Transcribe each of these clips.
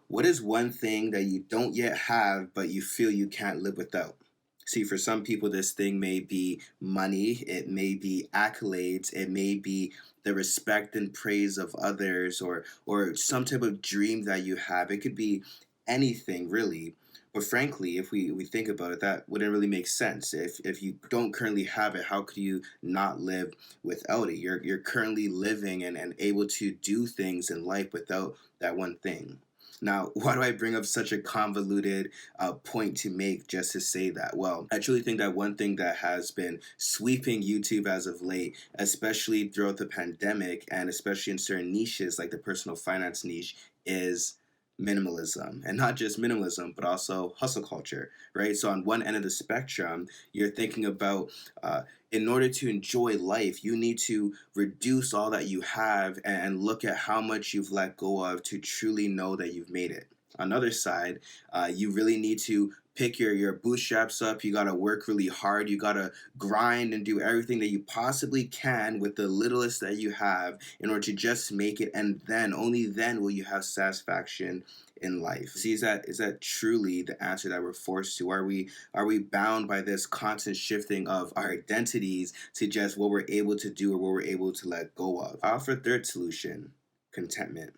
What is one thing that you don't yet have, but you feel you can't live without? See, for some people, this thing may be money, it may be accolades, it may be the respect and praise of others, or some type of dream that you have. It could be anything really. But frankly, if we think about it, that wouldn't really make sense. If you don't currently have it, how could you not live without it? You're currently living and able to do things in life without that one thing. Now, why do I bring up such a convoluted point to make just to say that? Well, I truly think that one thing that has been sweeping YouTube as of late, especially throughout the pandemic and especially in certain niches like the personal finance niche, is minimalism. And not just minimalism, but also hustle culture, right? So, on one end of the spectrum, you're thinking about in order to enjoy life, you need to reduce all that you have and look at how much you've let go of to truly know that you've made it. On the other side, you really need to pick your bootstraps up. You got to work really hard. You got to grind and do everything that you possibly can with the littlest that you have in order to just make it. And then, only then, will you have satisfaction in life. See, is that truly the answer that we're forced to? Are we bound by this constant shifting of our identities to just what we're able to do or what we're able to let go of? I offer a third solution: contentment.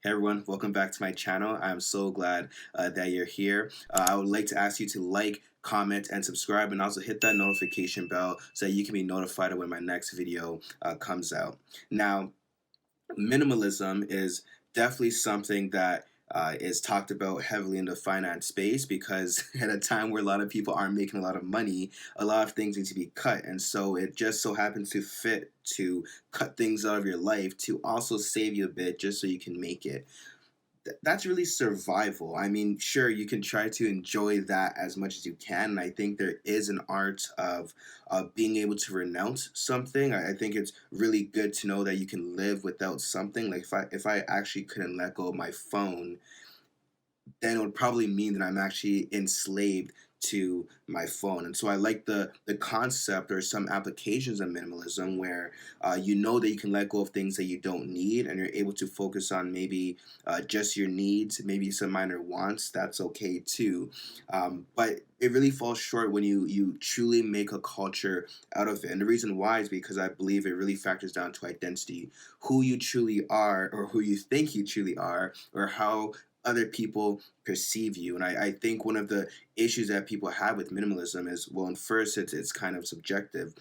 Hey everyone, welcome back to my channel. I'm so glad that you're here. I would like to ask you to like, comment, and subscribe, and also hit that notification bell so that you can be notified of when my next video comes out. Now, minimalism is definitely something that is talked about heavily in the finance space because at a time where a lot of people aren't making a lot of money, a lot of things need to be cut. And so it just so happens to fit to cut things out of your life to also save you a bit just so you can make it. That's really survival. I mean, sure, you can try to enjoy that as much as you can. And I think there is an art of being able to renounce something. I think it's really good to know that you can live without something. Like if I actually couldn't let go of my phone, then it would probably mean that I'm actually enslaved to my phone. And so I like the concept or some applications of minimalism where you know that you can let go of things that you don't need and you're able to focus on maybe just your needs, maybe some minor wants. That's okay too. But it really falls short when you truly make a culture out of it. And the reason why is because I believe it really factors down to identity, who you truly are or who you think you truly are, or how other people perceive you. And I think one of the issues that people have with minimalism is, well, in first, it's kind of subjective.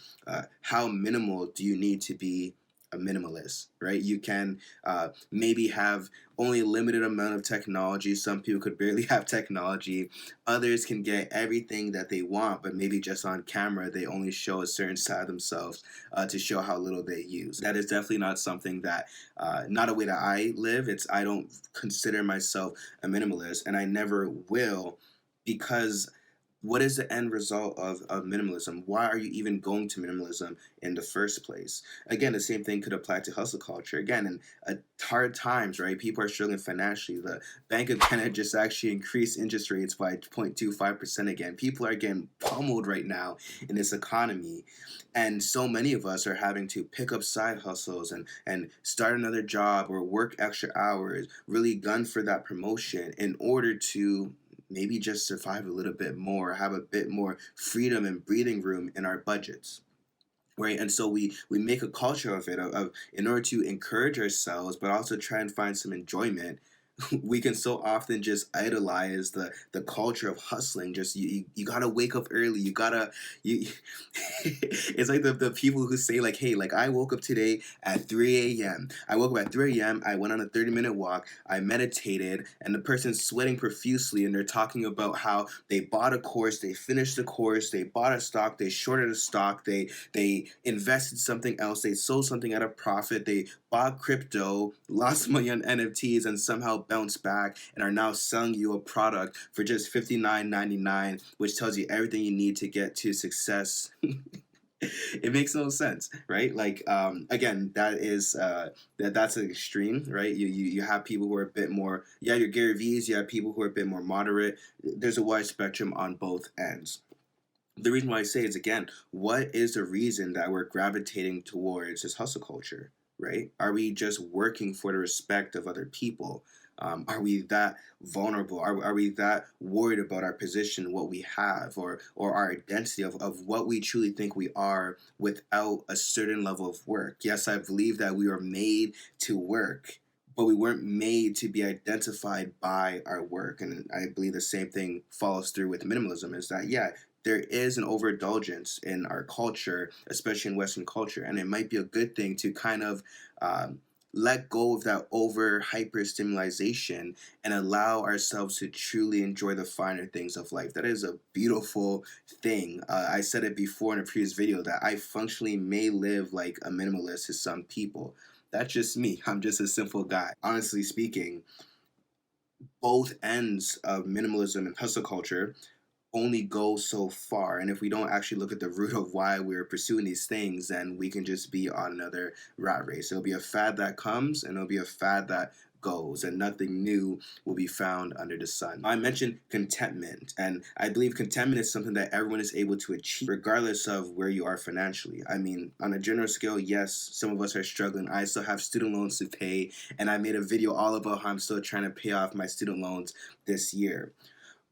How minimal do you need to be a minimalist, right? You can maybe have only a limited amount of technology. Some people could barely have technology. Others can get everything that they want, but maybe just on camera, they only show a certain side of themselves to show how little they use. That is definitely not something that, not a way that I live. I don't consider myself a minimalist, and I never will, because what is the end result of minimalism? Why are you even going to minimalism in the first place? Again, the same thing could apply to hustle culture. Again, in hard times, right? People are struggling financially. The Bank of Canada just actually increased interest rates by 0.25% again. People are getting pummeled right now in this economy. And so many of us are having to pick up side hustles and start another job or work extra hours, really gun for that promotion in order to maybe just survive a little bit more, have a bit more freedom and breathing room in our budgets. Right, and so we make a culture of it, of in order to encourage ourselves, but also try and find some enjoyment. We can so often just idolize the culture of hustling. Just you gotta wake up early. You gotta you. It's like the people who say like, hey, like I woke up today at 3 a.m. I woke up at 3 a.m. I went on a 30-minute walk. I meditated, and the person's sweating profusely, and they're talking about how they bought a course, they finished the course, they bought a stock, they shorted a stock, they invested something else, they sold something at a profit, they bought crypto, lost money on NFTs, and somehow bounced back and are now selling you a product for just $59.99, which tells you everything you need to get to success. It makes no sense, right? Like again, that's an extreme, right? You have people who are a bit more, yeah, your Gary V's, you have people who are a bit more moderate. There's a wide spectrum on both ends. The reason why I say is, again, what is the reason that we're gravitating towards this hustle culture, right? Are we just working for the respect of other people? Are we that vulnerable? Are we that worried about our position, what we have, or our identity of what we truly think we are without a certain level of work? Yes, I believe that we are made to work, but we weren't made to be identified by our work. And I believe the same thing follows through with minimalism, is that, yeah, there is an overindulgence in our culture, especially in Western culture, and it might be a good thing to kind of um, let go of that over hyper stimulation and allow ourselves to truly enjoy the finer things of life. That is a beautiful thing. I said it before in a previous video that I functionally may live like a minimalist to some people. That's just me. I'm just a simple guy. Honestly speaking, both ends of minimalism and hustle culture only go so far. And if we don't actually look at the root of why we're pursuing these things, then we can just be on another rat race. It'll be a fad that comes and it'll be a fad that goes, and nothing new will be found under the sun. I mentioned contentment, and I believe contentment is something that everyone is able to achieve regardless of where you are financially. I mean, on a general scale, yes, some of us are struggling. I still have student loans to pay, and I made a video all about how I'm still trying to pay off my student loans this year.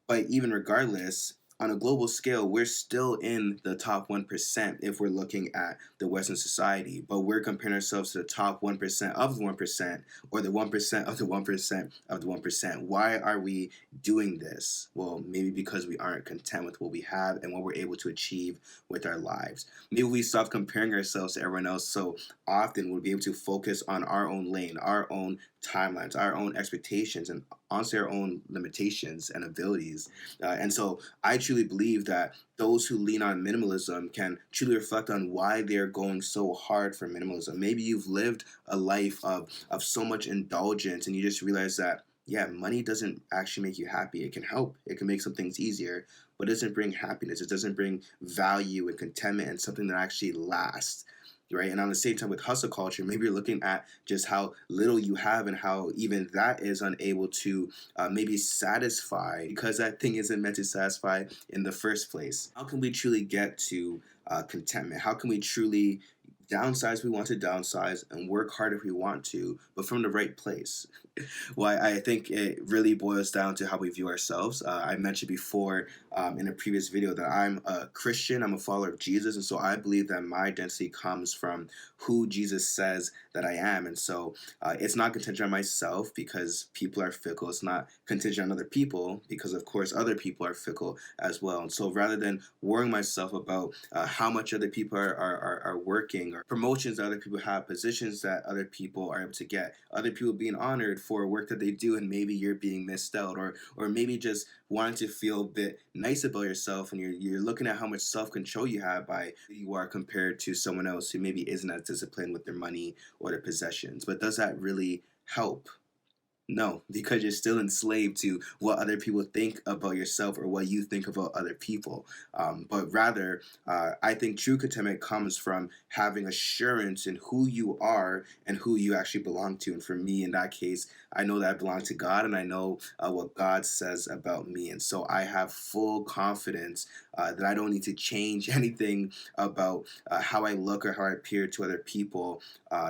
But even regardless, on a global scale, we're still in the top 1% if we're looking at the Western society. But we're comparing ourselves to the top 1% of the 1%, or the 1% of the 1% of the 1%. Why are we doing this? Well, maybe because we aren't content with what we have and what we're able to achieve with our lives. Maybe we stop comparing ourselves to everyone else so often we'll be able to focus on our own lane, our own timelines, our own expectations, and honestly our own limitations and abilities. And so I truly believe that those who lean on minimalism can truly reflect on why they're going so hard for minimalism. Maybe you've lived a life of so much indulgence and you just realize that, yeah, money doesn't actually make you happy. It can help, it can make some things easier, but it doesn't bring happiness. It doesn't bring value and contentment and something that actually lasts. Right. And on the same time with hustle culture, maybe you're looking at just how little you have and how even that is unable to maybe satisfy, because that thing isn't meant to satisfy in the first place. How can we truly get to contentment? How can we truly downsize if we want to downsize and work hard if we want to, but from the right place? Well, I think it really boils down to how we view ourselves. I mentioned before in a previous video that I'm a Christian, I'm a follower of Jesus, and so I believe that my identity comes from who Jesus says that I am. And so it's not contingent on myself because people are fickle. It's not contingent on other people because, of course, other people are fickle as well. And so rather than worrying myself about how much other people are working, or promotions that other people have, positions that other people are able to get, other people being honored for work that they do, and maybe you're being missed out, or maybe just wanting to feel a bit nice about yourself, and you're looking at how much self-control you have by who you are compared to someone else who maybe isn't as disciplined with their money or their possessions. But does that really help? No, because you're still enslaved to what other people think about yourself or what you think about other people. But rather, I think true contentment comes from having assurance in who you are and who you actually belong to. And for me, in that case, I know that I belong to God, and I know what God says about me. And so I have full confidence that I don't need to change anything about how I look or how I appear to other people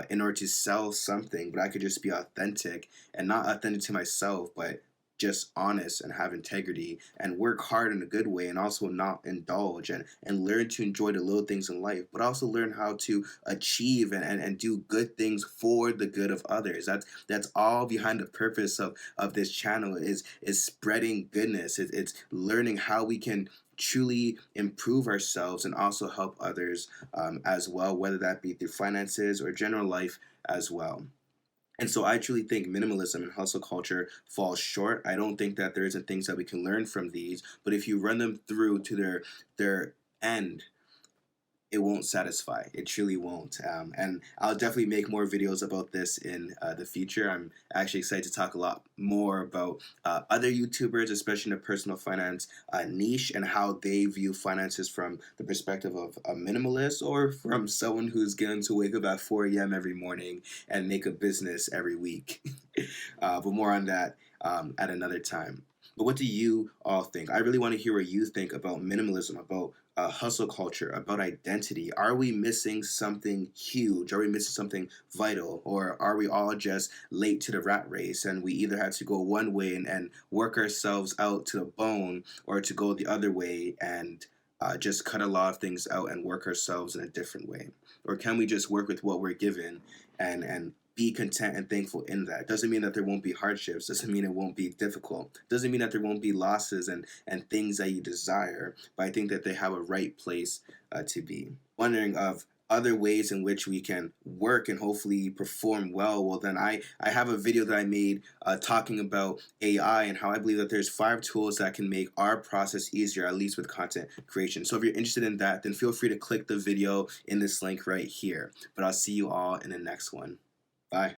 in order to sell something, but I could just be authentic, and not authentic to myself, but just honest and have integrity and work hard in a good way, and also not indulge, and learn to enjoy the little things in life, but also learn how to achieve and do good things for the good of others. That's all behind the purpose of this channel, is spreading goodness. It's learning how we can truly improve ourselves and also help others as well, whether that be through finances or general life as well. And so I truly think minimalism and hustle culture falls short. I don't think that there isn't things that we can learn from these, but if you run them through to their end, it won't satisfy. It truly won't. And I'll definitely make more videos about this in the future. I'm actually excited to talk a lot more about other YouTubers, especially in the personal finance niche, and how they view finances from the perspective of a minimalist, or from someone who's going to wake up at 4 a.m. every morning and make a business every week. But more on that at another time. But what do you all think? I really want to hear what you think about minimalism, about hustle culture, about identity? Are we missing something huge? Are we missing something vital? Or are we all just late to the rat race and we either had to go one way and work ourselves out to the bone, or to go the other way and just cut a lot of things out and work ourselves in a different way? Or can we just work with what we're given and be content and thankful in that? Doesn't mean that there won't be hardships. Doesn't mean it won't be difficult. Doesn't mean that there won't be losses and things that you desire. But I think that they have a right place to be. Wondering of other ways in which we can work and hopefully perform well. Well, then I have a video that I made talking about AI and how I believe that there's 5 tools that can make our process easier, at least with content creation. So if you're interested in that, then feel free to click the video in this link right here. But I'll see you all in the next one. Bye.